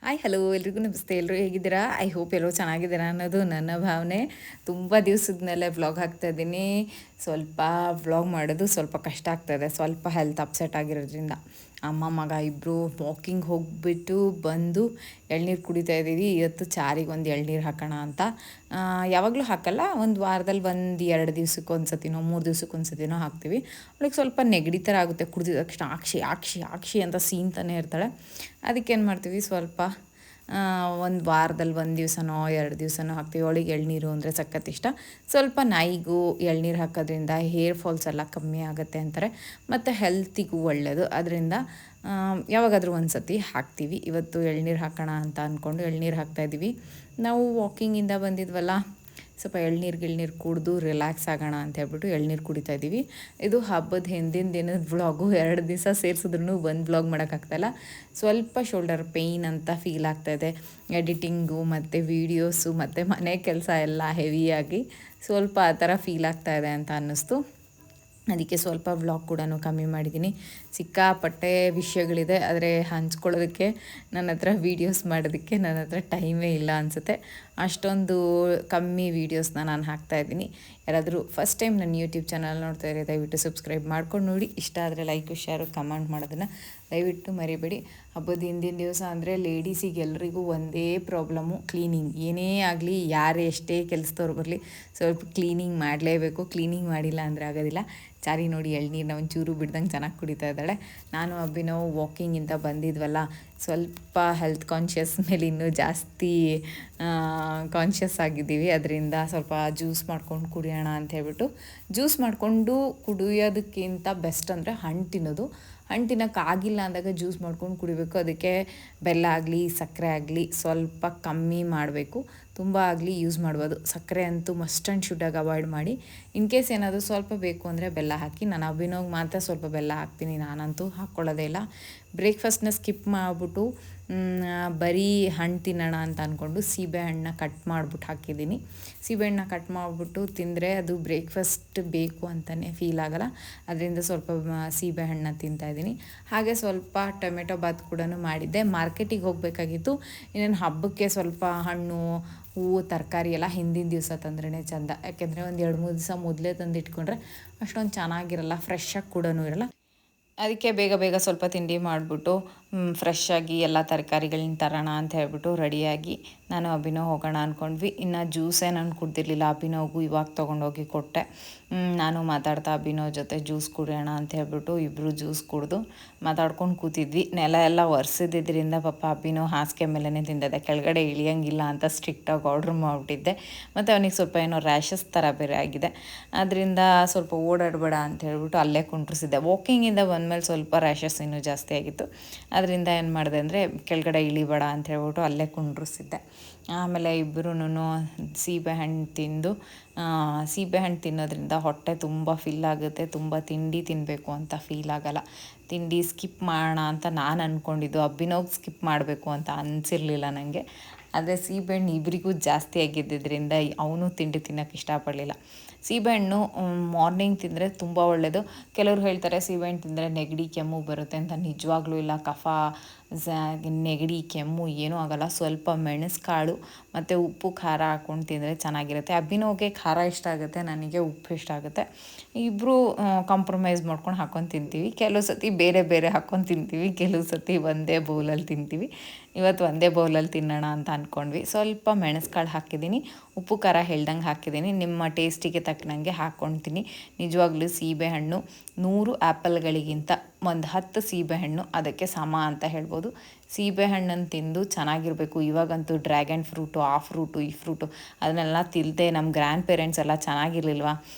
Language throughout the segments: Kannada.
ಹಾಯ್ ಹಲೋ ಎಲ್ರಿಗೂ ನಮಸ್ತೆ. ಎಲ್ಲರೂ ಹೇಗಿದ್ದೀರಾ? ಐ ಹೋಪ್ ಎಲ್ಲರೂ ಚೆನ್ನಾಗಿದ್ದೀರಾ ಅನ್ನೋದು ನನ್ನ ಭಾವನೆ. ತುಂಬ ದಿವಸದ ಮೇಲೆ ವ್ಲಾಗ್ ಹಾಕ್ತಾಯಿದ್ದೀನಿ. ಸ್ವಲ್ಪ ವ್ಲಾಗ್ ಮಾಡೋದು ಸ್ವಲ್ಪ ಕಷ್ಟ ಆಗ್ತಾಯಿದೆ, ಸ್ವಲ್ಪ ಹೆಲ್ತ್ ಅಪ್ಸೆಟ್ ಆಗಿರೋದ್ರಿಂದ. ಅಮ್ಮ ಮಗ ಇಬ್ಬರು ವಾಕಿಂಗ್ ಹೋಗಿಬಿಟ್ಟು ಬಂದು ಎಳ್ನೀರು ಕುಡಿತಾ ಇದ್ದೀವಿ. ಇವತ್ತು ಚಾರಿಗೆ ಒಂದು ಎಳ್ನೀರು ಹಾಕೋಣ ಅಂತ. ಯಾವಾಗಲೂ ಹಾಕಲ್ಲ, ಒಂದು ವಾರದಲ್ಲಿ 1-2 ದಿವ್ಸಕ್ಕೆ ಒಂದು ಸತಿನೋ 3 ದಿವ್ಸಕ್ಕೆ ಒಂದು ಸತಿನೋ ಹಾಕ್ತೀವಿ. ಅವಳಿಗೆ ಸ್ವಲ್ಪ ನೆಗಡಿ ಥರ ಆಗುತ್ತೆ, ಕುಡಿದ ತಕ್ಷಣ ಆಕ್ಷಿ ಆಕ್ಷಿ ಆಕ್ಷಿ ಅಂತ ಸೀನ್ತಾನೆ ಇರ್ತಾಳೆ. ಅದಕ್ಕೇನು ಮಾಡ್ತೀವಿ, ಸ್ವಲ್ಪ ಒಂದು ವಾರದಲ್ಲಿ 1 ದಿವಸನೋ 2 ದಿವಸನೋ ಹಾಕ್ತೀವಿ. ಅವಳಿಗೆ ಎಳ್ನೀರು ಅಂದರೆ ಸಖತ್ ಇಷ್ಟ. ಸ್ವಲ್ಪ ನಾಯಿಗೂ ಎಳ್ನೀರು ಹಾಕೋದ್ರಿಂದ ಹೇರ್ ಫಾಲ್ಸ್ ಎಲ್ಲ ಕಮ್ಮಿ ಆಗುತ್ತೆ ಅಂತಾರೆ, ಮತ್ತು ಹೆಲ್ತಿಗೂ ಒಳ್ಳೆಯದು. ಅದರಿಂದ ಯಾವಾಗಾದರೂ ಒಂದು ಸತಿ ಹಾಕ್ತೀವಿ. ಇವತ್ತು ಎಳ್ನೀರು ಹಾಕೋಣ ಅಂತ ಅಂದ್ಕೊಂಡು ಎಳ್ನೀರು ಹಾಕ್ತಾಯಿದ್ದೀವಿ. ನಾವು ವಾಕಿಂಗಿಂದ ಬಂದಿದ್ವಲ್ಲ, ಸ್ವಲ್ಪ ಎಳ್ನೀರು ಕುಡಿದು ರಿಲ್ಯಾಕ್ಸ್ ಆಗೋಣ ಅಂತ ಹೇಳ್ಬಿಟ್ಟು ಎಳ್ನೀರು ಕುಡಿತಾ ಇದ್ದೀವಿ. ಇದು ಹಬ್ಬದ ಹಿಂದಿನ ದಿನದ ವ್ಲಾಗು. 2 ದಿವಸ ಸೇರಿಸಿದ್ರೂ ಒಂದು ವ್ಲಾಗ್ ಮಾಡೋಕ್ಕಾಗ್ತಾಯಿಲ್ಲ. ಸ್ವಲ್ಪ ಶೋಲ್ಡರ್ ಪೇಯ್ನ್ ಅಂತ ಫೀಲ್ ಆಗ್ತಾಯಿದೆ. ಎಡಿಟಿಂಗು ಮತ್ತು ವೀಡಿಯೋಸು ಮತ್ತು ಮನೆ ಕೆಲಸ ಎಲ್ಲ ಹೆವಿಯಾಗಿ ಸ್ವಲ್ಪ ಆ ಥರ ಫೀಲ್ ಆಗ್ತಾಯಿದೆ ಅಂತ ಅನ್ನಿಸ್ತು. ಅದಕ್ಕೆ ಸ್ವಲ್ಪ ವ್ಲಾಗ್ ಕೂಡ ಕಮ್ಮಿ ಮಾಡಿದ್ದೀನಿ. ಸಿಕ್ಕಾಪಟ್ಟೆ ವಿಷಯಗಳಿದೆ, ಆದರೆ ಹಂಚ್ಕೊಳ್ಳೋದಕ್ಕೆ ನನ್ನ ಹತ್ರ ವೀಡಿಯೋಸ್ ಮಾಡೋದಕ್ಕೆ ನನ್ನ ಹತ್ರ ಟೈಮೇ ಇಲ್ಲ ಅನಿಸುತ್ತೆ. ಅಷ್ಟೊಂದು ಕಮ್ಮಿ ವೀಡಿಯೋಸ್ನ ನಾನು ಹಾಕ್ತಾಯಿದ್ದೀನಿ. ಯಾರಾದರೂ ಫಸ್ಟ್ ಟೈಮ್ ನನ್ನ ಯೂಟ್ಯೂಬ್ ಚಾನಲ್ ನೋಡ್ತಾ ಇದ್ದಾರೆ, ದಯವಿಟ್ಟು ಸಬ್ಸ್ಕ್ರೈಬ್ ಮಾಡ್ಕೊಂಡು ನೋಡಿ. ಇಷ್ಟ ಆದರೆ ಲೈಕು ಶೇರು ಕಮೆಂಟ್ ಮಾಡೋದನ್ನು ದಯವಿಟ್ಟು ಮರಿಬೇಡಿ. ಹಬ್ಬದ ಹಿಂದಿನ ದಿವಸ ಅಂದರೆ ಲೇಡೀಸಿಗೆ ಎಲ್ರಿಗೂ ಒಂದೇ ಪ್ರಾಬ್ಲಮ್ಮು, ಕ್ಲೀನಿಂಗ್. ಏನೇ ಆಗಲಿ, ಯಾರೇ ಎಷ್ಟೇ ಕೆಲಸದವ್ರು ಬರಲಿ, ಸ್ವಲ್ಪ ಕ್ಲೀನಿಂಗ್ ಮಾಡಲೇಬೇಕು. ಕ್ಲೀನಿಂಗ್ ಮಾಡಿಲ್ಲ ಅಂದರೆ ಆಗೋದಿಲ್ಲ. ಚಾರಿ ನೋಡಿ ಎಳ್ನೀರನ್ನ ಒಂಚೂರು ಬಿಡ್ದಂಗೆ ಚೆನ್ನಾಗಿ ಕುಡಿತಾ ಇದ್ದಾಳೆ. ನಾನು ಅಭಿನವ್ ವಾಕಿಂಗಿಂದ ಬಂದಿದ್ವಲ್ಲ, ಸ್ವಲ್ಪ ಹೆಲ್ತ್ ಕಾನ್ಷಿಯಸ್ ಮೇಲೆ ಇನ್ನೂ ಜಾಸ್ತಿ ಕಾನ್ಷಿಯಸ್ ಆಗಿದ್ದೀವಿ. ಅದರಿಂದ ಸ್ವಲ್ಪ ಜ್ಯೂಸ್ ಮಾಡ್ಕೊಂಡು ಕುಡಿಯೋಣ ಅಂತ ಹೇಳ್ಬಿಟ್ಟು, ಜ್ಯೂಸ್ ಮಾಡಿಕೊಂಡು ಕುಡಿಯೋದಕ್ಕಿಂತ ಬೆಸ್ಟ್ ಅಂದರೆ ಹಣ್ಣು ತಿನ್ನೋದು. ಹಣ್ಣು ತಿನ್ನೋಕ್ಕಾಗಿಲ್ಲ ಅಂದಾಗ ಜ್ಯೂಸ್ ಮಾಡ್ಕೊಂಡು ಕುಡಿಬೇಕು. ಅದಕ್ಕೆ ಬೆಲ್ಲ ಆಗಲಿ ಸಕ್ಕರೆ ಆಗಲಿ ಸ್ವಲ್ಪ ಕಮ್ಮಿ ಮಾಡಬೇಕು, ತುಂಬ ಆಗಲಿ ಯೂಸ್ ಮಾಡ್ಬೋದು. ಸಕ್ಕರೆ ಅಂತೂ ಮಸ್ಟ್ ಆ್ಯಂಡ್ ಶುಡ್ಡಾಗಿ ಅವಾಯ್ಡ್ ಮಾಡಿ. ಇನ್ ಕೇಸ್ ಏನಾದರೂ ಸ್ವಲ್ಪ ಬೇಕು ಅಂದರೆ ಬೆಲ್ಲ ಹಾಕಿ. ನಾನು ಅಭಿನವ್ಗೆ ಮಾತ್ರ ಸ್ವಲ್ಪ ಬೆಲ್ಲ ಹಾಕ್ತೀನಿ, ನಾನಂತೂ ಹಾಕ್ಕೊಳ್ಳೋದೇ ಇಲ್ಲ. ಬ್ರೇಕ್ಫಾಸ್ಟ್ನ ಸ್ಕಿಪ್ ಮಾಡಿಬಿಟ್ಟು ಬರೀ ಹಣ್ಣು ತಿನ್ನೋಣ ಅಂತ ಅಂದ್ಕೊಂಡು ಸೀಬೆಹಣ್ಣನ್ನ ಕಟ್ ಮಾಡಿಬಿಟ್ಟು ಹಾಕಿದ್ದೀನಿ. ಸೀಬೆಹಣ್ಣನ್ನ ಕಟ್ ಮಾಡಿಬಿಟ್ಟು ತಿಂದರೆ ಅದು ಬ್ರೇಕ್ಫಾಸ್ಟ್ ಬೇಕು ಅಂತಲೇ ಫೀಲ್ ಆಗೋಲ್ಲ. ಅದರಿಂದ ಸ್ವಲ್ಪ ಸೀಬೆಹಣ್ಣನ್ನ ತಿಂತಾಯಿದ್ದೀನಿ. ಹಾಗೆ ಸ್ವಲ್ಪ ಟೊಮೆಟೊ ಬಾತ್ ಕೂಡ ಮಾಡಿದ್ದೆ. ಮಾರ್ಕೆಟಿಗೆ ಹೋಗಬೇಕಾಗಿತ್ತು. ಇನ್ನೇನು ಹಬ್ಬಕ್ಕೆ ಸ್ವಲ್ಪ ಹಣ್ಣು ಹೂವು ತರಕಾರಿ ಎಲ್ಲ ಹಿಂದಿನ ದಿವಸ ತಂದ್ರೇ ಚೆಂದ. ಯಾಕೆಂದರೆ ಒಂದು 2-3 ದಿವಸ ಮೊದಲೇ ತಂದು ಇಟ್ಕೊಂಡ್ರೆ ಅಷ್ಟೊಂದು ಚೆನ್ನಾಗಿರಲ್ಲ, ಫ್ರೆಶ್ಶಾಗಿ ಕೂಡ ಇರಲ್ಲ. ಅದಕ್ಕೆ ಬೇಗ ಬೇಗ ಸ್ವಲ್ಪ ತಿಂಡಿ ಮಾಡಿಬಿಟ್ಟು ಫ್ರೆಶ್ಶಾಗಿ ಎಲ್ಲ ತರಕಾರಿಗಳನ್ನ ತರೋಣ ಅಂತ ಹೇಳ್ಬಿಟ್ಟು ರೆಡಿಯಾಗಿ ನಾನು ಅಭಿನವ್ ಹೋಗೋಣ ಅಂದ್ಕೊಂಡ್ವಿ. ಇನ್ನು ಜ್ಯೂಸೇ ನಾನು ಕುಡ್ದಿರಲಿಲ್ಲ, ಅಭಿನವ್ಗೂ ಇವಾಗ ತೊಗೊಂಡೋಗಿ ಕೊಟ್ಟೆ. ನಾನು ಮಾತಾಡ್ತಾ ಅಭಿನವ್ ಜೊತೆ ಜ್ಯೂಸ್ ಕುಡಿಯೋಣ ಅಂತ ಹೇಳ್ಬಿಟ್ಟು ಇಬ್ಬರು ಜ್ಯೂಸ್ ಕುಡಿದು ಮಾತಾಡ್ಕೊಂಡು ಕೂತಿದ್ವಿ. ನೆಲ ಎಲ್ಲ ಒರೆಸಿದ್ರಿಂದ ಪಾಪ ಅಭಿನವ್ ಹಾಸಿಗೆ ಮೇಲೇ ತಿಂದಿದ್ದೆ, ಕೆಳಗಡೆ ಇಳಿಯೋಂಗಿಲ್ಲ ಅಂತ ಸ್ಟ್ರಿಕ್ಟಾಗಿ ಆರ್ಡ್ರ್ ಮಾಡಿಬಿಟ್ಟಿದ್ದೆ. ಮತ್ತು ಅವನಿಗೆ ಸ್ವಲ್ಪ ಏನೋ ರ್ಯಾಷಸ್ ಥರ ಬೇರೆ ಆಗಿದೆ. ಅದರಿಂದ ಸ್ವಲ್ಪ ಓಡಾಡಬೇಡ ಅಂತ ಹೇಳ್ಬಿಟ್ಟು ಅಲ್ಲೇ ಕುಂಡ್ರಿಸಿದ್ದೆ. ವಾಕಿಂಗಿಂದ ಬಂದಮೇಲೆ ಸ್ವಲ್ಪ ರ್ಯಾಷಸ್ ಇನ್ನೂ ಜಾಸ್ತಿ ಆಗಿತ್ತು. ಅದರಿಂದ ಏನು ಮಾಡಿದೆ ಅಂದರೆ ಕೆಳಗಡೆ ಇಳಿಬೇಡ ಅಂತ ಹೇಳ್ಬಿಟ್ಟು ಅಲ್ಲೇ ಕುಂಡ್ರಿಸಿದ್ದೆ. ಆಮೇಲೆ ಇಬ್ಬರೂ ಸೀಬೆಹಣ್ಣು ತಿಂದು, ಸೀಬೆಹಣ್ಣು ತಿನ್ನೋದ್ರಿಂದ ಹೊಟ್ಟೆ ತುಂಬ ಫಿಲ್ ಆಗುತ್ತೆ, ತುಂಬ ತಿಂಡಿ ತಿನ್ನಬೇಕು ಅಂತ ಫೀಲ್ ಆಗೋಲ್ಲ. ತಿಂಡಿ ಸ್ಕಿಪ್ ಮಾಡೋಣ ಅಂತ ನಾನು ಅಂದ್ಕೊಂಡಿದ್ದು, ಅಭಿನವ್ಗೆ ಸ್ಕಿಪ್ ಮಾಡಬೇಕು ಅಂತ ಅನಿಸಿರಲಿಲ್ಲ ನನಗೆ. ಆದರೆ ಸೀಬೆಹಣ್ಣು ಇಬ್ಬರಿಗೂ ಜಾಸ್ತಿ ಆಗಿದ್ದರಿಂದ ಅವನು ತಿಂಡಿ ತಿನ್ನೋಕ್ಕೆ ಇಷ್ಟಪಡಲಿಲ್ಲ. ಸೀಬೆಹಣ್ಣು ಮಾರ್ನಿಂಗ್ ತಿಂದರೆ ತುಂಬ ಒಳ್ಳೆಯದು. ಕೆಲವರು ಹೇಳ್ತಾರೆ ಸೀಬೆಹಣ್ಣು ತಿಂದರೆ ನೆಗಡಿ ಕೆಮ್ಮು ಬರುತ್ತೆ ಅಂತ. ನಿಜವಾಗ್ಲೂ ಇಲ್ಲ. ಕಫ, ನೆಗಡಿ, ಕೆಮ್ಮು ಏನೂ ಆಗೋಲ್ಲ. ಸ್ವಲ್ಪ ಮೆಣಸುಕಾಳು ಮತ್ತು ಉಪ್ಪು ಖಾರ ಹಾಕ್ಕೊಂಡು ತಿಂದರೆ ಚೆನ್ನಾಗಿರುತ್ತೆ. ಅಭಿನವ್ಗೆ ಖಾರ ಇಷ್ಟ ಆಗುತ್ತೆ, ನನಗೆ ಉಪ್ಪು ಇಷ್ಟ ಆಗುತ್ತೆ. ಇಬ್ಬರು ಕಾಂಪ್ರಮೈಸ್ ಮಾಡ್ಕೊಂಡು ಹಾಕ್ಕೊಂಡು ತಿಂತೀವಿ. ಕೆಲವು ಸತಿ ಬೇರೆ ಬೇರೆ ಹಾಕ್ಕೊಂಡು ತಿಂತೀವಿ, ಕೆಲವು ಸತಿ ಒಂದೇ ಬೌಲಲ್ಲಿ ತಿಂತೀವಿ. ಇವತ್ತು ಒಂದೇ ಬೌಲಲ್ಲಿ ತಿನ್ನೋಣ ಅಂತ ಅಂದ್ಕೊಂಡ್ವಿ. ಸ್ವಲ್ಪ ಮೆಣಸುಕಾಳು ಹಾಕಿದ್ದೀನಿ, ಉಪ್ಪು ಖಾರ ಹೇಳ್ದಂಗೆ ಹಾಕಿದ್ದೀನಿ. ನಿಮ್ಮ ಟೇಸ್ಟಿಗೆ ತಕ್ಕನಂಗೆ ಹಾಕ್ಕೊಳ್ತೀನಿ. ನಿಜವಾಗ್ಲೂ ಸೀಬೆಹಣ್ಣು 100 ಆ್ಯಪಲ್ಗಳಿಗಿಂತ ಒಂದು 10 ಸೀಬೆಹಣ್ಣು ಅದಕ್ಕೆ ಸಮ ಅಂತ ಹೇಳ್ಬೋದು. ಸೀಬೆಹಣ್ಣನ್ನು ತಿಂದು ಚೆನ್ನಾಗಿರಬೇಕು. ಇವಾಗಂತೂ ಡ್ರ್ಯಾಗನ್ ಫ್ರೂಟು, ಆ ಫ್ರೂಟು ಈ ಫ್ರೂಟು ಅದನ್ನೆಲ್ಲ ತಿಂದೆ ನಮ್ಮ ಗ್ರ್ಯಾಂಡ್ ಪೇರೆಂಟ್ಸ್ ಎಲ್ಲ ಚೆನ್ನಾಗಿರ್ಲಿಲ್ವ,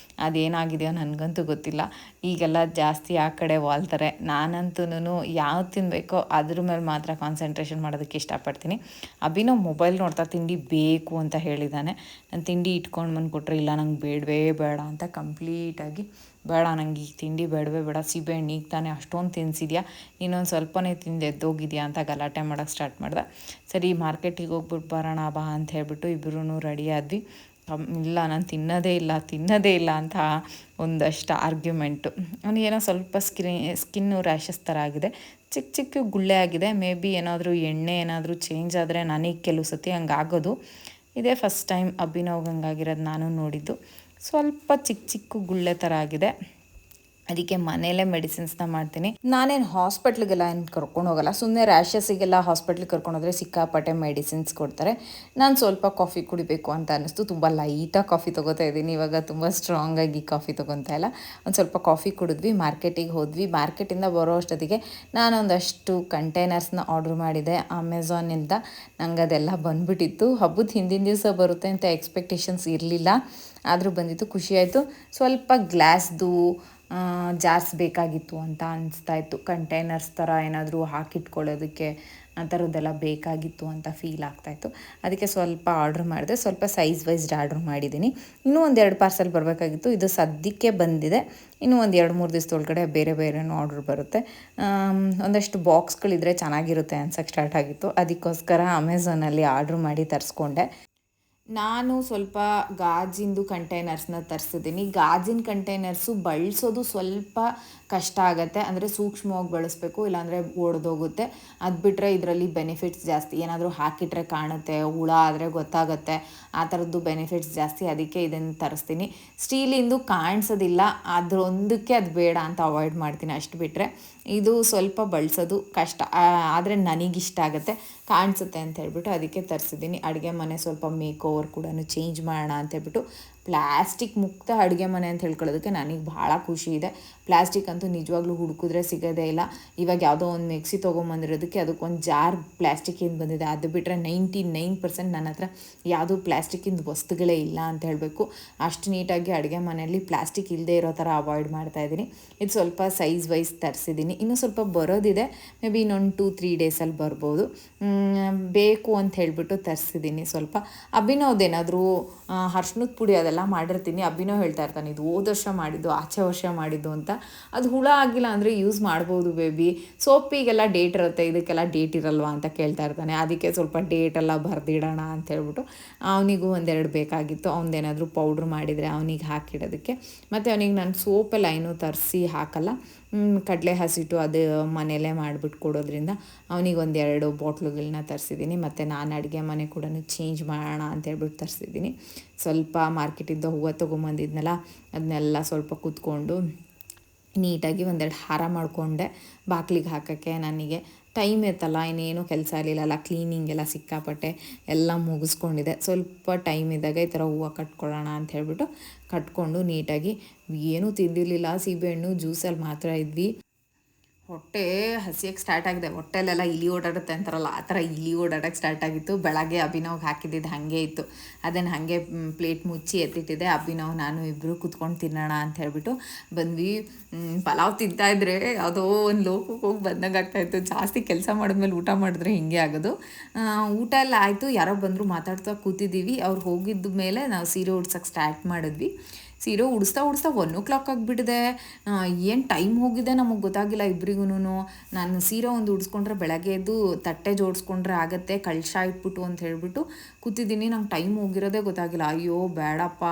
ಅದೇನಾಗಿದೆಯೋ ನನಗಂತೂ ಗೊತ್ತಿಲ್ಲ. ಈಗೆಲ್ಲ ಜಾಸ್ತಿ ಆ ಕಡೆ ವಾಲ್ತಾರೆ. ನಾನಂತೂ ಯಾವ್ದು ತಿನ್ನಬೇಕೋ ಅದ್ರ ಮೇಲೆ ಮಾತ್ರ ಕಾನ್ಸಂಟ್ರೇಷನ್ ಮಾಡೋದಕ್ಕೆ ಇಷ್ಟಪಡ್ತೀನಿ. ಅಭಿನವ್ ಮೊಬೈಲ್ ನೋಡ್ತಾ ತಿಂಡಿ ಬೇಕು ಅಂತ ಹೇಳಿದ್ದಾನೆ. ನಾನು ತಿಂಡಿ ಇಟ್ಕೊಂಡು ಬಂದು ಕೊಟ್ಟರೆ ಇಲ್ಲ ನಂಗೆ ಬೇಡವೇ ಬೇಡ ಅಂತ ಕಂಪ್ಲೀಟಾಗಿ ಬೇಡ, ನಂಗೆ ಈಗ ತಿಂಡಿ ಬೇಡವೇ ಬೇಡ, ಸೀಬೆಹಣ್ಣು ಈಗ ತಾನೇ ಅಷ್ಟೊಂದು ತಿನ್ನಿಸಿದ್ಯಾ, ಇನ್ನೊಂದು ಸ್ವಲ್ಪನೇ ತಿಂದು ಎದ್ದೋಗಿದ್ಯಾ ಅಂತ ಗಲಾಟೆ ಮಾಡೋಕ್ಕೆ ಸ್ಟಾರ್ಟ್ ಮಾಡ್ದೆ. ಸರಿ ಮಾರ್ಕೆಟಿಗೆ ಹೋಗ್ಬಿಟ್ಟು ಬರೋಣ ಬಾ ಅಂತ ಹೇಳ್ಬಿಟ್ಟು ಇಬ್ಬರೂ ರೆಡಿ ಆದ್ವಿ. ಇಲ್ಲ ನಾನು ತಿನ್ನೋದೇ ಇಲ್ಲ ಅಂತ ಒಂದಷ್ಟು ಆರ್ಗ್ಯುಮೆಂಟು. ಅವನಿಗೇನೋ ಸ್ವಲ್ಪ ಸ್ಕಿನ್ನು ರ್ಯಾಷಸ್ ಥರ ಆಗಿದೆ, ಚಿಕ್ಕ ಚಿಕ್ಕ ಗುಳ್ಳೆ ಆಗಿದೆ. ಮೇ ಬಿ ಏನಾದರೂ ಎಣ್ಣೆ ಏನಾದರೂ ಚೇಂಜ್ ಆದರೆ ನನಗೆ ಕೆಲವು ಸತಿ ಹಂಗಾಗೋದು. ಇದೇ ಫಸ್ಟ್ ಟೈಮ್ ಅಭಿನವ್ಗೆ ಹಂಗಾಗಿರೋದು ನಾನು ನೋಡಿದ್ದು. ಸ್ವಲ್ಪ ಚಿಕ್ಕ ಚಿಕ್ಕ ಗುಳ್ಳೆ ಥರ ಆಗಿದೆ. ಅದಕ್ಕೆ ಮನೆಯಲ್ಲೇ ಮೆಡಿಸಿನ್ಸ್ನ ಮಾಡ್ತೀನಿ. ನಾನೇನು ಹಾಸ್ಪಿಟ್ಲಿಗೆಲ್ಲ ಏನು ಕರ್ಕೊಂಡು ಹೋಗಲ್ಲ, ಸುಮ್ಮನೆ ರ್ಯಾಷಸ್ಸಿಗೆಲ್ಲ ಹಾಸ್ಪಿಟ್ಲಿಗೆ ಕರ್ಕೊಂಡೋದ್ರೆ ಸಿಕ್ಕಾಪಟ್ಟೆ ಮೆಡಿಸಿನ್ಸ್ ಕೊಡ್ತಾರೆ. ನಾನು ಸ್ವಲ್ಪ ಕಾಫಿ ಕುಡಿಬೇಕು ಅಂತ ಅನ್ನಿಸ್ತು, ತುಂಬ ಲೈಟಾಗಿ ಕಾಫಿ ತೊಗೋತಾ ಇದ್ದೀನಿ ಇವಾಗ, ತುಂಬ ಸ್ಟ್ರಾಂಗಾಗಿ ಕಾಫಿ ತೊಗೊತಾ ಇಲ್ಲ. ಒಂದು ಸ್ವಲ್ಪ ಕಾಫಿ ಕುಡಿದ್ವಿ, ಮಾರ್ಕೆಟಿಗೆ ಹೋದ್ವಿ. ಮಾರ್ಕೆಟಿಂದ ಬರೋ ಅಷ್ಟೊತ್ತಿಗೆ ನಾನೊಂದಷ್ಟು ಕಂಟೈನರ್ಸ್ನ ಆರ್ಡ್ರ್ ಮಾಡಿದೆ ಅಮೆಝಾನಿಂದ. ನಂಗೆ ಅದೆಲ್ಲ ಬಂದುಬಿಟ್ಟಿತ್ತು. ಹಬ್ಬದ ಹಿಂದಿನ ದಿವಸ ಬರುತ್ತೆ ಅಂತ ಎಕ್ಸ್ಪೆಕ್ಟೇಷನ್ಸ್ ಇರಲಿಲ್ಲ, ಆದರೂ ಬಂದಿತ್ತು, ಖುಷಿಯಾಯಿತು. ಸ್ವಲ್ಪ ಗ್ಲಾಸ್ದು ಜಾರ್ಸ್ ಬೇಕಾಗಿತ್ತು ಅಂತ ಅನಿಸ್ತಾಯಿತ್ತು. ಕಂಟೈನರ್ಸ್ ಥರ ಏನಾದರೂ ಹಾಕಿಟ್ಕೊಳ್ಳೋದಕ್ಕೆ ಆ ಥರದ್ದೆಲ್ಲ ಬೇಕಾಗಿತ್ತು ಅಂತ ಫೀಲ್ ಆಗ್ತಾಯಿತ್ತು. ಅದಕ್ಕೆ ಸ್ವಲ್ಪ ಆರ್ಡ್ರ್ ಮಾಡಿದೆ. ಸ್ವಲ್ಪ ಸೈಜ್ ವೈಸ್ಡ್ ಆರ್ಡ್ರ್ ಮಾಡಿದ್ದೀನಿ. ಇನ್ನೂ ಒಂದೆರಡು ಪಾರ್ಸೆಲ್ ಬರಬೇಕಾಗಿತ್ತು, ಇದು ಸದ್ಯಕ್ಕೆ ಬಂದಿದೆ. ಇನ್ನೂ ಒಂದು 2-3 ದಿವಸದೊಳಗಡೆ ಬೇರೆ ಬೇರೆನೂ ಆರ್ಡ್ರ್ ಬರುತ್ತೆ. ಒಂದಷ್ಟು ಬಾಕ್ಸ್ಗಳಿದ್ರೆ ಚೆನ್ನಾಗಿರುತ್ತೆ ಅನ್ಸೋಕ್ಕೆ ಸ್ಟಾರ್ಟ್ ಆಗಿತ್ತು. ಅದಕ್ಕೋಸ್ಕರ ಅಮೆಝಾನಲ್ಲಿ ಆರ್ಡ್ರ್ ಮಾಡಿ ತರಿಸ್ಕೊಂಡೆ. ನಾನು ಸ್ವಲ್ಪ ಗಾಜಿಂದು ಕಂಟೈನರ್ಸ್ನ ತರಿಸಿದ್ದೀನಿ. ಗಾಜಿನ ಕಂಟೈನರ್ಸು ಬಳಸೋದು ಸ್ವಲ್ಪ ಕಷ್ಟ ಆಗುತ್ತೆ, ಅಂದರೆ ಸೂಕ್ಷ್ಮವಾಗಿ ಬಳಸಬೇಕು, ಇಲ್ಲಾಂದರೆ ಒಡೆದೋಗುತ್ತೆ. ಅದು ಬಿಟ್ಟರೆ ಇದರಲ್ಲಿ ಬೆನಿಫಿಟ್ಸ್ ಜಾಸ್ತಿ, ಏನಾದರೂ ಹಾಕಿಟ್ರೆ ಕಾಣುತ್ತೆ, ಹುಳ ಆದರೆ ಗೊತ್ತಾಗುತ್ತೆ, ಆ ಥರದ್ದು ಬೆನಿಫಿಟ್ಸ್ ಜಾಸ್ತಿ. ಅದಕ್ಕೆ ಇದನ್ನು ತರಿಸ್ತೀನಿ. ಸ್ಟೀಲಿಂದು ಕಾಣಿಸೋದಿಲ್ಲ, ಅದರೊಂದಕ್ಕೆ ಅದು ಬೇಡ ಅಂತ ಅವಾಯ್ಡ್ ಮಾಡ್ತೀನಿ. ಅಷ್ಟು ಬಿಟ್ಟರೆ ಇದು ಸ್ವಲ್ಪ ಬಳಸೋದು ಕಷ್ಟ, ಆದರೆ ನನಗಿಷ್ಟ ಆಗುತ್ತೆ, ಕಾಣಿಸುತ್ತೆ ಅಂತ ಹೇಳ್ಬಿಟ್ಟು ಅದಕ್ಕೆ ತರಿಸಿದ್ದೀನಿ. ಅಡುಗೆ ಮನೆ ಸ್ವಲ್ಪ ಮೇಕ್ ಓವರ್ ಕೂಡ ಚೇಂಜ್ ಮಾಡೋಣ ಅಂತ ಹೇಳ್ಬಿಟ್ಟು. ಪ್ಲ್ಯಾಸ್ಟಿಕ್ ಮುಕ್ತ ಅಡುಗೆ ಮನೆ ಅಂತ ಹೇಳ್ಕೊಳ್ಳೋದಕ್ಕೆ ನನಗೆ ಭಾಳ ಖುಷಿ ಇದೆ. ಪ್ಲ್ಯಾಸ್ಟಿಕ್ ಅಂತೂ ನಿಜವಾಗ್ಲೂ ಹುಡುಕಿದ್ರೆ ಸಿಗೋದೇ ಇಲ್ಲ. ಇವಾಗ ಯಾವುದೋ ಒಂದು ಮಿಕ್ಸಿ ತೊಗೊಂಬಂದಿರೋದಕ್ಕೆ ಅದಕ್ಕೊಂದು ಜಾರ್ ಪ್ಲ್ಯಾಸ್ಟಿಕ್ಕಿಂದ ಬಂದಿದೆ. ಅದು ಬಿಟ್ಟರೆ 99% ನನ್ನ ಹತ್ರ ಯಾವುದೂ ಪ್ಲ್ಯಾಸ್ಟಿಕ್ಕಿಂದ ವಸ್ತುಗಳೇ ಇಲ್ಲ ಅಂತ ಹೇಳಬೇಕು. ಅಷ್ಟು ನೀಟಾಗಿ ಅಡುಗೆ ಮನೆಯಲ್ಲಿ ಪ್ಲ್ಯಾಸ್ಟಿಕ್ ಇಲ್ಲದೆ ಇರೋ ಥರ ಅವಾಯ್ಡ್ ಮಾಡ್ತಾಯಿದ್ದೀನಿ. ಇದು ಸ್ವಲ್ಪ ಸೈಜ್ ವೈಸ್ ತರಿಸಿದ್ದೀನಿ. ಇನ್ನೂ ಸ್ವಲ್ಪ ಬರೋದಿದೆ, ಮೇ ಬಿ ಇನ್ನೊಂದು 2-3 ಡೇಸಲ್ಲಿ ಬರ್ಬೋದು. ಬೇಕು ಅಂತ ಹೇಳಿಬಿಟ್ಟು ತರಿಸಿದ್ದೀನಿ. ಸ್ವಲ್ಪ ಅಭಿನವ್ದೇನಾದರೂ ಅರ್ಶಿನದ ಪುಡಿ ಅದೆಲ್ಲ ಮಾಡಿರ್ತೀನಿ. ಅಭಿನವ್ ಹೇಳ್ತಾ ಇರ್ತಾನೆ, ಇದು ಹೋದ ವರ್ಷ ಮಾಡಿದ್ದು, ಆಚೆ ವರ್ಷ ಮಾಡಿದ್ದು ಅಂತ. ಅದು ಹುಳ ಆಗಿಲ್ಲ ಅಂದರೆ ಯೂಸ್ ಮಾಡ್ಬೋದು ಬೇಬಿ, ಸೋಪಿಗೆಲ್ಲ ಡೇಟ್ ಇರುತ್ತೆ, ಇದಕ್ಕೆಲ್ಲ ಡೇಟ್ ಇರಲ್ವಾ ಅಂತ ಕೇಳ್ತಾ ಇರ್ತಾನೆ. ಅದಕ್ಕೆ ಸ್ವಲ್ಪ ಡೇಟೆಲ್ಲ ಬರೆದಿಡೋಣ ಅಂತ ಹೇಳ್ಬಿಟ್ಟು ಅವನಿಗೂ ಒಂದೆರಡು ಬೇಕಾಗಿತ್ತು. ಅವನದೇನಾದರೂ ಪೌಡ್ರ್ ಮಾಡಿದರೆ ಅವನಿಗೆ ಹಾಕಿಡೋದಕ್ಕೆ. ಮತ್ತು ಅವನಿಗೆ ನಾನು ಸೋಪೆಲ್ಲ ಏನೂ ತರಿಸಿ ಹಾಕಲ್ಲ, ಕಡಲೆ ಹಸಿಟ್ಟು ಅದು ಮನೆಯಲ್ಲೇ ಮಾಡಿಬಿಟ್ಟು ಕೊಡೋದ್ರಿಂದ ಅವನಿಗೆ ಒಂದೆರಡು ಬಾಟ್ಲುಗಳನ್ನ ತರಿಸಿದ್ದೀನಿ. ಮತ್ತು ನಾನು ಅಡುಗೆ ಮನೆ ಕೂಡ ಚೇಂಜ್ ಮಾಡೋಣ ಅಂತ ಹೇಳ್ಬಿಟ್ಟು ತರಿಸಿದ್ದೀನಿ. ಸ್ವಲ್ಪ ಮಾರ್ಕೆಟಿಂದ ಹೂವು ತೊಗೊಂಬಂದಿದ್ನಲ್ಲ, ಅದನ್ನೆಲ್ಲ ಸ್ವಲ್ಪ ಕೂತ್ಕೊಂಡು ನೀಟಾಗಿ ಒಂದೆರಡು ಹಾರ ಮಾಡಿಕೊಂಡೆ ಬಾಗಿಲಿಗೆ ಹಾಕೋಕ್ಕೆ. ನನಗೆ ಟೈಮ್ ಇರ್ತಲ್ಲ, ಇನ್ನೇನು ಕೆಲಸ ಇರಲಿಲ್ಲ, ಕ್ಲೀನಿಂಗ್ ಎಲ್ಲ ಸಿಕ್ಕಾಪಟ್ಟೆ ಎಲ್ಲ ಮುಗಿಸ್ಕೊಂಡಿದೆ. ಸ್ವಲ್ಪ ಟೈಮ್ ಇದ್ದಾಗ ಈ ಥರ ಹೂವು ಕಟ್ಕೊಳ್ಳೋಣ ಅಂತ ಹೇಳ್ಬಿಟ್ಟು ಕಟ್ಕೊಂಡು ನೀಟಾಗಿ. ಏನೂ ತಿಂದಿರಲಿಲ್ಲ, ಸೀಬೆಹಣ್ಣು ಜ್ಯೂಸಲ್ಲಿ ಮಾತ್ರ ಇದ್ವಿ. ಹೊಟ್ಟೆ ಹಸಿಯೋಕ್ಕೆ ಸ್ಟಾರ್ಟ್ ಆಗಿದೆ, ಹೊಟ್ಟೆಲೆಲ್ಲ ಇಲಿ ಓಡಾಡುತ್ತೆ ಅಂತಾರಲ್ಲ ಆ ಥರ ಇಲಿ ಓಡಾಡೋಕ್ಕೆ ಸ್ಟಾರ್ಟ್ ಆಗಿತ್ತು. ಬೆಳಗ್ಗೆ ಅಭಿನವ್ಗೆ ಹಾಕಿದ್ದಿದ್ದು ಹಾಗೆ ಇತ್ತು, ಅದನ್ನು ಹಾಗೆ ಪ್ಲೇಟ್ ಮುಚ್ಚಿ ಎತ್ತಿಟ್ಟಿದೆ. ಅಭಿನವ್ ನಾನು ಇಬ್ಬರು ಕೂತ್ಕೊಂಡು ತಿನ್ನೋಣ ಅಂತ ಹೇಳ್ಬಿಟ್ಟು ಬಂದ್ವಿ. ಪಲಾವ್ ತಿಂತಾಯಿದ್ರೆ ಯಾವುದೋ ಒಂದು ಲೋಕಕ್ಕೆ ಹೋಗಿ ಬಂದಂಗೆ ಆಗ್ತಾಯಿತ್ತು. ಜಾಸ್ತಿ ಕೆಲಸ ಮಾಡಿದ್ಮೇಲೆ ಊಟ ಮಾಡಿದ್ರೆ ಹಿಂಗೆ ಆಗೋದು. ಊಟ ಎಲ್ಲ ಆಯಿತು, ಯಾರೋ ಬಂದರು, ಮಾತಾಡ್ತಾ ಕೂತಿದ್ದೀವಿ. ಅವ್ರು ಹೋಗಿದ್ದ ಮೇಲೆ ನಾವು ಸೀರೆ ಉಡ್ಸೋಕ್ಕೆ ಸ್ಟಾರ್ಟ್ ಮಾಡಿದ್ವಿ. ಸೀರೆ ಉಡಿಸ್ತಾ 1 ಆಗಿಬಿಟ್ಟಿದೆ. ಏನು ಟೈಮ್ ಹೋಗಿದೆ ನಮಗೆ ಗೊತ್ತಾಗಿಲ್ಲ ಇಬ್ರಿಗೂ. ನಾನು ಸೀರೆ ಒಂದು ಉಡಿಸ್ಕೊಂಡ್ರೆ ಬೆಳಗ್ಗೆ ಎದ್ದು ತಟ್ಟೆ ಜೋಡಿಸ್ಕೊಂಡ್ರೆ ಆಗುತ್ತೆ, ಕಳಶ ಇಟ್ಬಿಟ್ಟು ಅಂತ ಹೇಳ್ಬಿಟ್ಟು ಕೂತಿದ್ದೀನಿ. ನಂಗೆ ಟೈಮ್ ಹೋಗಿರೋದೇ ಗೊತ್ತಾಗಿಲ್ಲ. ಅಯ್ಯೋ ಬೇಡಪ್ಪ,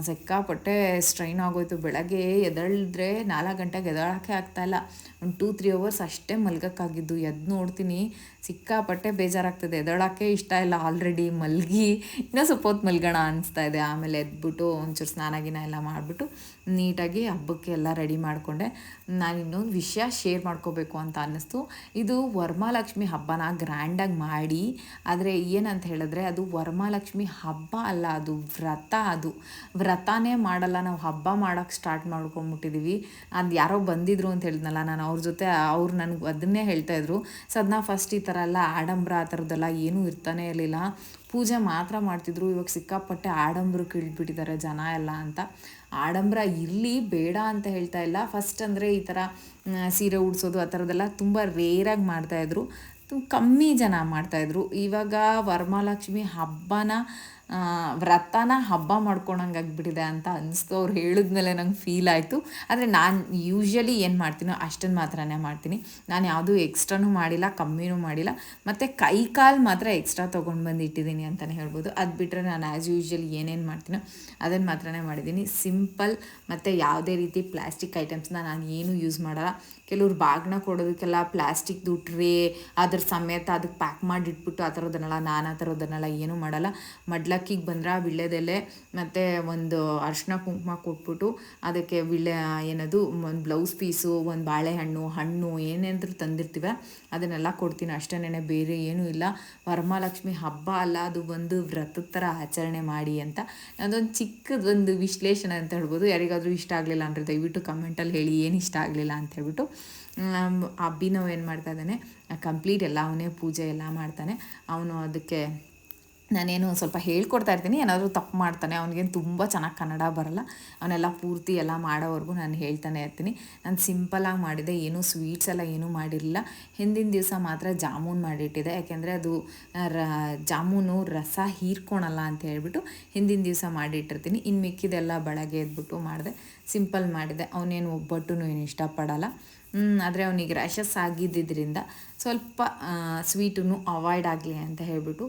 ಸಿಕ್ಕಾಪಟ್ಟೆ ಸ್ಟ್ರೈನ್ ಆಗೋಯ್ತು. ಬೆಳಗ್ಗೆ ಎದ್ದೇಳಿದ್ರೆ 4 ಗಂಟೆಗೆ ಎದ್ದೇಳೋಕ್ಕೆ ಆಗ್ತಾಯಿಲ್ಲ. ಒಂದು 2-3 ಅವರ್ಸ್ ಅಷ್ಟೇ ಮಲ್ಗೋಕ್ಕಾಗಿದ್ದು. ಎದ್ದು ನೋಡ್ತೀನಿ ಸಿಕ್ಕಾಪಟ್ಟೆ ಬೇಜಾರಾಗ್ತದೆ, ಎದ್ದೇಳೋಕ್ಕೆ ಇಷ್ಟ ಇಲ್ಲ. ಆಲ್ರೆಡಿ ಮಲಗಿ ಇನ್ನೂ ಸ್ವಲ್ಪ ಹೊತ್ತು ಮಲ್ಗೋಣ ಅನಿಸ್ತಾ ಇದೆ. ಆಮೇಲೆ ಎದ್ಬಿಟ್ಟು ಒಂಚೂರು ಸ್ನಾನ ಎಲ್ಲ ಮಾಡಿಬಿಟ್ಟು ನೀಟಾಗಿ ಹಬ್ಬಕ್ಕೆ ಎಲ್ಲ ರೆಡಿ ಮಾಡಿಕೊಂಡೆ. ನಾನು ಇನ್ನೊಂದು ವಿಷಯ ಶೇರ್ ಮಾಡ್ಕೋಬೇಕು ಅಂತ ಅನ್ನಿಸ್ತು. ಇದು ವರಮಹಾಲಕ್ಷ್ಮಿ ಹಬ್ಬನ ಗ್ರ್ಯಾಂಡಾಗಿ ಮಾಡಿ, ಆದರೆ ಏನಂತ ಹೇಳಿದ್ರೆ ಅದು ವರಮಹಾಲಕ್ಷ್ಮಿ ಹಬ್ಬ ಅಲ್ಲ, ಅದು ವ್ರತ. ಅದು ವ್ರತನೇ ಮಾಡಲ್ಲ, ನಾವು ಹಬ್ಬ ಮಾಡೋಕ್ಕೆ ಸ್ಟಾರ್ಟ್ ಮಾಡ್ಕೊಂಬಿಟ್ಟಿದ್ದೀವಿ. ಅದು ಯಾರೋ ಬಂದಿದ್ರು ಅಂತ ಹೇಳಿದ್ನಲ್ಲ ನಾನು, ಅವ್ರ ಜೊತೆ ಅವ್ರು ನನಗೆ ಅದನ್ನೇ ಹೇಳ್ತಾಯಿದ್ರು. ಸದನ ಫಸ್ಟ್ ಈ ಥರ ಎಲ್ಲ ಆಡಂಬರ ಆ ಥರದ್ದೆಲ್ಲ ಏನೂ ಇರ್ತಾನೆ ಇರಲಿಲ್ಲ, ಪೂಜೆ ಮಾತ್ರ ಮಾಡ್ತಿದ್ರು. ಇವಾಗ ಸಿಕ್ಕಾಪಟ್ಟೆ ಆಡಂಬರಕ್ಕೆ ಇಳಿದ್ಬಿಟ್ಟಿದ್ದಾರೆ ಜನ ಎಲ್ಲ ಅಂತ. ಆಡಂಬರ ಇರಲಿ, ಬೇಡ ಅಂತ ಹೇಳ್ತಾ ಇಲ್ಲ. ಫಸ್ಟ್ ಅಂದರೆ ಈ ಥರ ಸೀರೆ ಉಡಿಸೋದು ಆ ಥರದ್ದೆಲ್ಲ ತುಂಬ ರೇರಾಗಿ ಮಾಡ್ತಾಯಿದ್ರು, ಕಮ್ಮಿ ಜನ ಮಾಡ್ತಾಯಿದ್ರು. ಇವಾಗ ವರಮಹಾಲಕ್ಷ್ಮಿ ಹಬ್ಬನ ವ್ರತನ ಹಬ್ಬ ಮಾಡ್ಕೊಳಂಗೆ ಆಗಿಬಿಟ್ಟಿದೆ ಅಂತ ಅನಿಸ್ತು. ಅವ್ರು ಹೇಳಿದ್ಮೇಲೆ ನಂಗೆ ಫೀಲ್ ಆಯಿತು. ಆದರೆ ನಾನು ಯೂಶ್ವಲಿ ಏನು ಮಾಡ್ತೀನೋ ಅಷ್ಟನ್ನು ಮಾತ್ರನೇ ಮಾಡ್ತೀನಿ. ನಾನು ಯಾವುದೂ ಎಕ್ಸ್ಟ್ರಾನೂ ಮಾಡಿಲ್ಲ, ಕಮ್ಮಿನೂ ಮಾಡಿಲ್ಲ. ಮತ್ತು ಕೈ ಕಾಲು ಮಾತ್ರ ಎಕ್ಸ್ಟ್ರಾ ತೊಗೊಂಡು ಬಂದು ಇಟ್ಟಿದ್ದೀನಿ ಅಂತಲೇ ಹೇಳ್ಬೋದು. ಅದು ಬಿಟ್ಟರೆ ನಾನು ಆ್ಯಸ್ ಯೂಶ್ವಲಿ ಏನೇನು ಮಾಡ್ತೀನೋ ಅದನ್ನು ಮಾತ್ರನೇ ಮಾಡಿದ್ದೀನಿ. ಸಿಂಪಲ್ ಮತ್ತು ಯಾವುದೇ ರೀತಿ ಪ್ಲಾಸ್ಟಿಕ್ ಐಟಮ್ಸ್ನ ನಾನು ಏನೂ ಯೂಸ್ ಮಾಡಲ್ಲ. ಕೆಲವ್ರು ಬಾಗಿನ ಕೊಡೋದಕ್ಕೆಲ್ಲ ಪ್ಲಾಸ್ಟಿಕ್ದು ಟ್ರೇ ಅದ್ರ ಸಮೇತ ಅದಕ್ಕೆ ಪ್ಯಾಕ್ ಮಾಡಿ ಇಟ್ಬಿಟ್ಟು ಆ ಥರದನ್ನೆಲ್ಲ, ನಾನು ಆ ಥರದನ್ನೆಲ್ಲ ಏನೂ ಮಾಡಲ್ಲ. ಮಡ್ಲಕ್ಕಿಗೆ ಬಂದರೆ ವೀಳ್ಯದೆಲೆ ಮತ್ತು ಒಂದು ಅರಿಶಿನ ಕುಂಕುಮ ಕೊಟ್ಬಿಟ್ಟು ಅದಕ್ಕೆ ಏನದು ಒಂದು ಬ್ಲೌಸ್ ಪೀಸು, ಒಂದು ಹಣ್ಣು ಏನೇನಾದರೂ ತಂದಿರ್ತೀವ ಅದನ್ನೆಲ್ಲ ಕೊಡ್ತೀನಿ ಅಷ್ಟೇನೆ, ಬೇರೆ ಏನೂ ಇಲ್ಲ. ವರಮಹಾಲಕ್ಷ್ಮಿ ಹಬ್ಬ ಅಲ್ಲ, ಅದು ಒಂದು ವ್ರತದ ಥರ ಆಚರಣೆ ಮಾಡಿ ಅಂತ ಅದೊಂದು ಚಿಕ್ಕದೊಂದು ವಿಶ್ಲೇಷಣೆ ಅಂತ ಹೇಳ್ಬೋದು. ಯಾರಿಗಾದರೂ ಇಷ್ಟ ಆಗಲಿಲ್ಲ ಅಂದರೆ ದಯವಿಟ್ಟು ಕಮೆಂಟಲ್ಲಿ ಹೇಳಿ ಏನು ಇಷ್ಟ ಆಗಲಿಲ್ಲ ಅಂತ ಹೇಳ್ಬಿಟ್ಟು. ಅಭಿನವ್ ಏನು ಮಾಡ್ತಾ ಇದ್ದಾನೆ, ಕಂಪ್ಲೀಟ್ ಎಲ್ಲ ಅವನೇ ಪೂಜೆ ಎಲ್ಲ ಮಾಡ್ತಾನೆ. ಅವನು ಅದಕ್ಕೆ ನಾನೇನು ಸ್ವಲ್ಪ ಹೇಳ್ಕೊಡ್ತಾ ಇರ್ತೀನಿ, ಏನಾದರೂ ತಪ್ಪು ಮಾಡ್ತಾನೆ, ಅವ್ನಿಗೇನು ತುಂಬ ಚೆನ್ನಾಗಿ ಕನ್ನಡ ಬರಲ್ಲ, ಅವನ್ನೆಲ್ಲ ಪೂರ್ತಿ ಎಲ್ಲ ಮಾಡೋವರೆಗೂ ನಾನು ಹೇಳ್ತಾನೆ ಇರ್ತೀನಿ. ನಾನು ಸಿಂಪಲಾಗಿ ಮಾಡಿದೆ, ಏನೂ ಸ್ವೀಟ್ಸ್ ಎಲ್ಲ ಏನೂ ಮಾಡಿರಲಿಲ್ಲ. ಹಿಂದಿನ ದಿವಸ ಮಾತ್ರ ಜಾಮೂನ್ ಮಾಡಿಟ್ಟಿದೆ, ಯಾಕೆಂದರೆ ಅದು ಜಾಮೂನು ರಸ ಹೀರ್ಕೊಳಲ್ಲ ಅಂತ ಹೇಳ್ಬಿಟ್ಟು ಹಿಂದಿನ ದಿವಸ ಮಾಡಿಟ್ಟಿರ್ತೀನಿ. ಇನ್ನು ಮಿಕ್ಕಿದೆಲ್ಲ ಬೆಳಗ್ಗೆ ಎದ್ಬಿಟ್ಟು ಮಾಡಿದೆ, ಸಿಂಪಲ್ ಮಾಡಿದೆ. ಅವನೇನು ಒಬ್ಬಟ್ಟು ಏನು ಇಷ್ಟಪಡಲ್ಲ. ಆದರೆ ಅವನಿಗೆ ರ್ಯಾಷಸ್ ಆಗಿದ್ದರಿಂದ ಸ್ವಲ್ಪ ಸ್ವೀಟನ್ನು ಅವಾಯ್ಡ್ ಆಗಲಿ ಅಂತ ಹೇಳ್ಬಿಟ್ಟು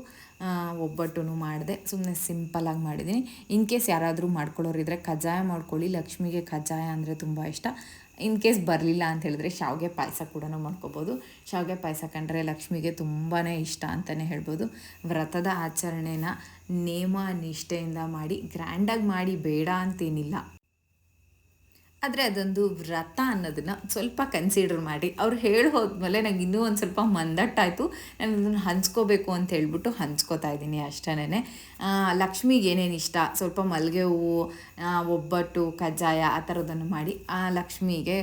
ಒಬ್ಬಟ್ಟು ಮಾಡಿದೆ. ಸುಮ್ಮನೆ ಸಿಂಪಲಾಗಿ ಮಾಡಿದ್ದೀನಿ. ಇನ್ ಕೇಸ್ ಯಾರಾದರೂ ಮಾಡ್ಕೊಳ್ಳೋರಿದ್ರೆ ಕಜ್ಜಾಯ ಮಾಡ್ಕೊಳ್ಳಿ. ಲಕ್ಷ್ಮಿಗೆ ಕಜ್ಜಾಯ ಅಂದರೆ ತುಂಬ ಇಷ್ಟ. ಇನ್ ಕೇಸ್ ಬರಲಿಲ್ಲ ಅಂತ ಹೇಳಿದ್ರೆ ಶಾವಿಗೆ ಪಾಯಸ ಕೂಡ ಮಾಡ್ಕೋಬೋದು. ಶಾವಿಗೆ ಪಾಯಸ ಕಂಡ್ರೆ ಲಕ್ಷ್ಮಿಗೆ ತುಂಬಾ ಇಷ್ಟ ಅಂತಲೇ ಹೇಳ್ಬೋದು. ವ್ರತದ ಆಚರಣೆನ ನೇಮ ನಿಷ್ಠೆಯಿಂದ ಮಾಡಿ, ಗ್ರ್ಯಾಂಡಾಗಿ ಮಾಡಿ ಬೇಡ ಅಂತೇನಿಲ್ಲ. ಆದರೆ ಅದೊಂದು ವ್ರತ ಅನ್ನೋದನ್ನು ಸ್ವಲ್ಪ ಕನ್ಸಿಡರ್ ಮಾಡಿ. ಅವ್ರು ಹೇಳಿ ಹೋದ್ಮೇಲೆ ನಂಗೆ ಇನ್ನೂ ಒಂದು ಸ್ವಲ್ಪ ಮಂದಟ್ಟಾಯಿತು. ನಾನು ಅದನ್ನು ಹಂಚ್ಕೋಬೇಕು ಅಂತ ಹೇಳ್ಬಿಟ್ಟು ಹಂಚ್ಕೋತಾ ಇದ್ದೀನಿ ಅಷ್ಟೇ. ಲಕ್ಷ್ಮಿಗೆ ಏನೇನು ಇಷ್ಟ, ಸ್ವಲ್ಪ ಮಲ್ಲಿಗೆ ಹೂವು, ಒಬ್ಬಟ್ಟು, ಕಜ್ಜಾಯ ಆ ಥರದನ್ನು ಮಾಡಿ ಆ ಲಕ್ಷ್ಮಿಗೆ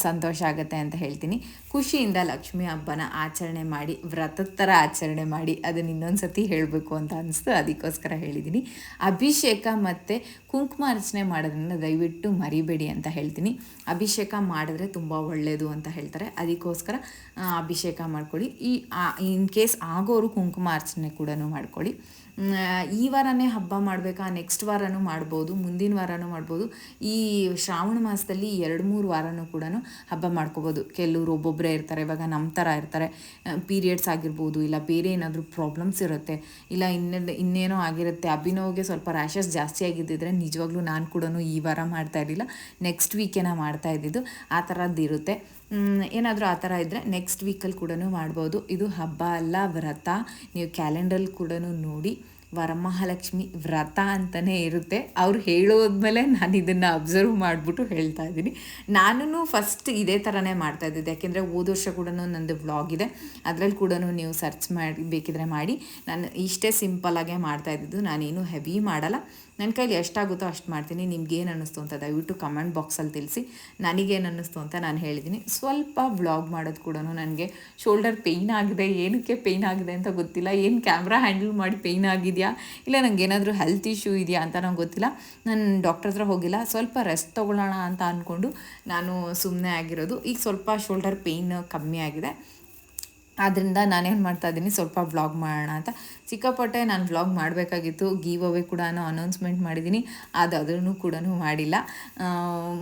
ಸಂತೋಷ ಆಗುತ್ತೆ ಅಂತ ಹೇಳ್ತೀನಿ. ಖುಷಿಯಿಂದ ಲಕ್ಷ್ಮಿ ಹಬ್ಬನ ಆಚರಣೆ ಮಾಡಿ, ವ್ರತದ ಥರ ಆಚರಣೆ ಮಾಡಿ, ಅದನ್ನು ಇನ್ನೊಂದು ಸತಿ ಹೇಳಬೇಕು ಅಂತ ಅನಿಸ್ತು, ಅದಕ್ಕೋಸ್ಕರ ಹೇಳಿದ್ದೀನಿ. ಅಭಿಷೇಕ ಮತ್ತು ಕುಂಕುಮ ಅರ್ಚನೆ ಮಾಡೋದ್ರಿಂದ ದಯವಿಟ್ಟು ಮರಿಬೇಡಿ ಅಂತ ಹೇಳ್ತೀನಿ. ಅಭಿಷೇಕ ಮಾಡಿದ್ರೆ ತುಂಬ ಒಳ್ಳೆಯದು ಅಂತ ಹೇಳ್ತಾರೆ, ಅದಕ್ಕೋಸ್ಕರ ಅಭಿಷೇಕ ಮಾಡ್ಕೊಳ್ಳಿ. ಇನ್ ಕೇಸ್ ಆಗೋರು ಕುಂಕುಮ ಅರ್ಚನೆ ಕೂಡ ಮಾಡ್ಕೊಳ್ಳಿ. ಈ ವಾರನೇ ಹಬ್ಬ ಮಾಡಬೇಕಾ, ನೆಕ್ಸ್ಟ್ ವಾರನೂ ಮಾಡ್ಬೋದು, ಮುಂದಿನ ವಾರನೂ ಮಾಡ್ಬೋದು. ಈ ಶ್ರಾವಣ ಮಾಸದಲ್ಲಿ 2-3 ವಾರನೂ ಕೂಡ ಹಬ್ಬ ಮಾಡ್ಕೋಬೋದು. ಕೆಲವರು ಒಬ್ಬೊಬ್ಬರೇ ಇರ್ತಾರೆ, ಇವಾಗ ನಮ್ಮ ಥರ ಇರ್ತಾರೆ, ಪೀರಿಯಡ್ಸ್ ಆಗಿರ್ಬೋದು, ಇಲ್ಲ ಬೇರೆ ಏನಾದರೂ ಪ್ರಾಬ್ಲಮ್ಸ್ ಇರುತ್ತೆ, ಇಲ್ಲ ಇನ್ನೇನೋ ಆಗಿರುತ್ತೆ. ಅಭಿನವ್ಗೆ ಸ್ವಲ್ಪ ರ್ಯಾಷಸ್ ಜಾಸ್ತಿ ಆಗಿದ್ದಿದ್ರೆ ನಿಜವಾಗ್ಲೂ ನಾನು ಕೂಡ ಈ ವಾರ ಮಾಡ್ತಾ ಇರಲಿಲ್ಲ, ನೆಕ್ಸ್ಟ್ ವೀಕೇನ ಮಾಡ್ತಾ ಇದ್ದಿದ್ದು. ಆ ಥರದ್ದು ಇರುತ್ತೆ. ಏನಾದರೂ ಆ ಥರ ಇದ್ದರೆ ನೆಕ್ಸ್ಟ್ ವೀಕಲ್ಲಿ ಕೂಡ ಮಾಡ್ಬೋದು. ಇದು ಹಬ್ಬ ಅಲ್ಲ, ವ್ರತ. ನೀವು ಕ್ಯಾಲೆಂಡರಲ್ಲಿ ಕೂಡ ನೋಡಿ, ವರಮಹಾಲಕ್ಷ್ಮಿ ವ್ರತ ಅಂತಲೇ ಇರುತ್ತೆ. ಅವ್ರು ಹೇಳೋದ್ಮೇಲೆ ನಾನು ಇದನ್ನು ಅಬ್ಸರ್ವ್ ಮಾಡಿಬಿಟ್ಟು ಹೇಳ್ತಾ ಇದ್ದೀನಿ. ನಾನು ಫಸ್ಟ್ ಇದೇ ಥರನೇ ಮಾಡ್ತಾಯಿದ್ದಿದ್ದು, ಯಾಕೆಂದರೆ ಹೋದ ವರ್ಷ ಕೂಡ ನಂದು ವ್ಲಾಗ್ ಇದೆ, ಅದರಲ್ಲಿ ಕೂಡ ನೀವು ಸರ್ಚ್ ಮಾಡಿ ಬೇಕಿದ್ರೆ ಮಾಡಿ. ನಾನು ಇಷ್ಟೇ ಸಿಂಪಲಾಗೇ ಮಾಡ್ತಾಯಿದ್ದು, ನಾನೇನು ಹೆವಿ ಮಾಡಲ್ಲ. ನನ್ನ ಕೈಲಿ ಎಷ್ಟಾಗುತ್ತೋ ಅಷ್ಟು ಮಾಡ್ತೀನಿ. ನಿಮ್ಗೇನು ಅನ್ನಿಸ್ತು ಅಂತ ದಯವಿಟ್ಟು ಕಮೆಂಟ್ ಬಾಕ್ಸಲ್ಲಿ ತಿಳಿಸಿ. ನನಗೇನು ಅನ್ನಿಸ್ತು ಅಂತ ನಾನು ಹೇಳಿದ್ದೀನಿ. ಸ್ವಲ್ಪ ವ್ಲಾಗ್ ಮಾಡೋದು ಕೂಡ ನನಗೆ ಶೋಲ್ಡರ್ ಪೇಯ್ನ್ ಆಗಿದೆ. ಏನಕ್ಕೆ ಪೇಯ್ನ್ ಆಗಿದೆ ಅಂತ ಗೊತ್ತಿಲ್ಲ. ಏನು ಕ್ಯಾಮ್ರಾ ಹ್ಯಾಂಡಲ್ ಮಾಡಿ ಪೇಯ್ನ್ ಆಗಿದೆಯಾ, ಇಲ್ಲ ನನಗೆ ಏನಾದರೂ ಹೆಲ್ತ್ ಇಶ್ಯೂ ಇದೆಯಾ ಅಂತ ನಂಗೆ ಗೊತ್ತಿಲ್ಲ. ನಾನು ಡಾಕ್ಟರ್ ಹತ್ರ ಹೋಗಿಲ್ಲ, ಸ್ವಲ್ಪ ರೆಸ್ಟ್ ತೊಗೊಳ್ಳೋಣ ಅಂತ ಅಂದ್ಕೊಂಡು ನಾನು ಸುಮ್ಮನೆ ಆಗಿರೋದು. ಈಗ ಸ್ವಲ್ಪ ಶೋಲ್ಡರ್ ಪೇಯ್ನ್ ಕಮ್ಮಿ ಆಗಿದೆ, ಆದ್ದರಿಂದ ನಾನೇನು ಮಾಡ್ತಾಯಿದ್ದೀನಿ, ಸ್ವಲ್ಪ ವ್ಲಾಗ್ ಮಾಡೋಣ ಅಂತ. ಸಿಕ್ಕಾಪಟ್ಟೆ ನಾನು ವ್ಲಾಗ್ ಮಾಡಬೇಕಾಗಿತ್ತು. ಗಿವ್ ಅವೇ ಕೂಡ ಅನೌನ್ಸ್ಮೆಂಟ್ ಮಾಡಿದ್ದೀನಿ, ಅದನ್ನು ಕೂಡ ಮಾಡಿಲ್ಲ.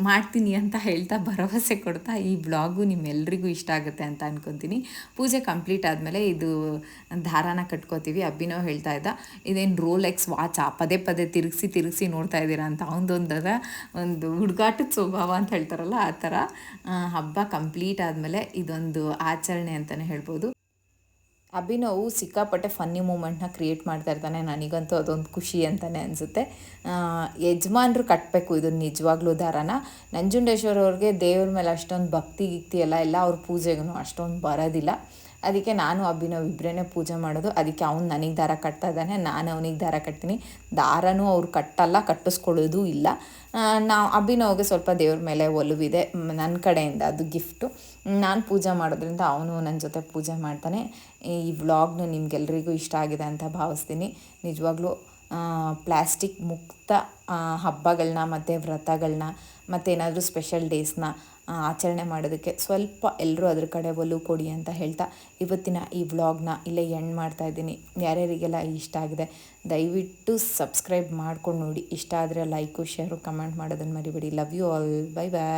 ಮಾಡ್ತೀನಿ ಅಂತ ಹೇಳ್ತಾ ಭರವಸೆ ಕೊಡ್ತಾ ಈ ವ್ಲಾಗು ನಿಮ್ಮೆಲ್ರಿಗೂ ಇಷ್ಟ ಆಗುತ್ತೆ ಅಂತ ಅಂದ್ಕೊತೀನಿ. ಪೂಜೆ ಕಂಪ್ಲೀಟ್ ಆದಮೇಲೆ ಇದು ದಾರಾನ ಕಟ್ಕೋತೀವಿ. ಅಭಿನವ್ ಹೇಳ್ತಾ ಇದ್ದ, ಇದೇನು ರೋಲೆಕ್ಸ್ ವಾಚಾ, ಪದೇ ಪದೇ ತಿರುಗಿಸಿ ನೋಡ್ತಾ ಇದ್ದೀರಾ ಅಂತ. ಅವನದೊಂದದ ಒಂದು ಹುಡುಗಾಟದ ಸ್ವಭಾವ ಅಂತ ಹೇಳ್ತಾರಲ್ಲ, ಆ ಥರ. ಹಬ್ಬ ಕಂಪ್ಲೀಟ್ ಆದಮೇಲೆ ಇದೊಂದು ಆಚರಣೆ ಅಂತಲೇ ಹೇಳ್ಬೋದು. ಅಭಿನವ್ ಸಿಕ್ಕಾಪಟ್ಟೆ ಫನ್ನಿ ಮೂಮೆಂಟ್ನ ಕ್ರಿಯೇಟ್ ಮಾಡ್ತಾ ಇರ್ತಾನೆ. ನನಗಂತೂ ಅದೊಂದು ಖುಷಿ ಅಂತಲೇ ಅನಿಸುತ್ತೆ. ಯಜಮಾನ್ರು ಕಟ್ಟಬೇಕು ಇದನ್ನು ನಿಜವಾಗ್ಲೂ ದಾರಾನ. ನಂಜುಂಡೇಶ್ವರ ಅವ್ರಿಗೆ ದೇವ್ರ ಮೇಲೆ ಅಷ್ಟೊಂದು ಭಕ್ತಿ ಎಲ್ಲ ಅವ್ರ ಪೂಜೆಗೂ ಅಷ್ಟೊಂದು ಬರೋದಿಲ್ಲ. ಅದಕ್ಕೆ ನಾನು ಅಭಿನವ್ ಇಬ್ಬರೇ ಪೂಜೆ ಮಾಡೋದು. ಅದಕ್ಕೆ ಅವ್ನು ನನಗೆ ದಾರ ಕಟ್ತಾ ಇದ್ದಾನೆ, ನಾನು ಅವನಿಗೆ ದಾರ ಕಟ್ತೀನಿ. ದಾರನೂ ಅವ್ರು ಕಟ್ಟಲ್ಲ, ಕಟ್ಟಿಸ್ಕೊಳ್ಳೋದು ಇಲ್ಲ. ನಾವು ಅಭಿನವ್ಗೆ ಸ್ವಲ್ಪ ದೇವ್ರ ಮೇಲೆ ಒಲವಿದೆ ನನ್ನ ಕಡೆಯಿಂದ, ಅದು ಗಿಫ್ಟು. ನಾನು ಪೂಜೆ ಮಾಡೋದ್ರಿಂದ ಅವನು ನನ್ನ ಜೊತೆ ಪೂಜೆ ಮಾಡ್ತಾನೆ. ಈ ವ್ಲಾಗ್ನು ನಿಮ್ಗೆಲ್ರಿಗೂ ಇಷ್ಟ ಆಗಿದೆ ಅಂತ ಭಾವಿಸ್ತೀನಿ. ನಿಜವಾಗ್ಲೂ ಪ್ಲ್ಯಾಸ್ಟಿಕ್ ಮುಕ್ತ ಹಬ್ಬಗಳನ್ನ ಮತ್ತು ವ್ರತಗಳನ್ನ ಮತ್ತು ಏನಾದರೂ ಸ್ಪೆಷಲ್ ಡೇಸ್ನ ಆಚರಣೆ ಮಾಡೋದಕ್ಕೆ. ಸ್ವಲ್ಪ ಎಲ್ಲರೂ ಅದ್ರ ಕಡೆ ಒಲವು ಕೊಡಿ ಅಂತ ಹೇಳ್ತಾ ಇವತ್ತಿನ ಈ ವ್ಲಾಗ್ನ ಇಲ್ಲೇ ಎಂಡ್ ಮಾಡ್ತಾಯಿದ್ದೀನಿ. ಯಾರ್ಯಾರಿಗೆಲ್ಲ ಇಷ್ಟ ಆಗಿದೆ ದಯವಿಟ್ಟು ಸಬ್ಸ್ಕ್ರೈಬ್ ಮಾಡ್ಕೊಂಡು ನೋಡಿ. ಇಷ್ಟ ಆದರೆ ಲೈಕು ಶೇರು ಕಮೆಂಟ್ ಮಾಡೋದನ್ನು ಮರಿಬೇಡಿ. Love you all. Bye bye.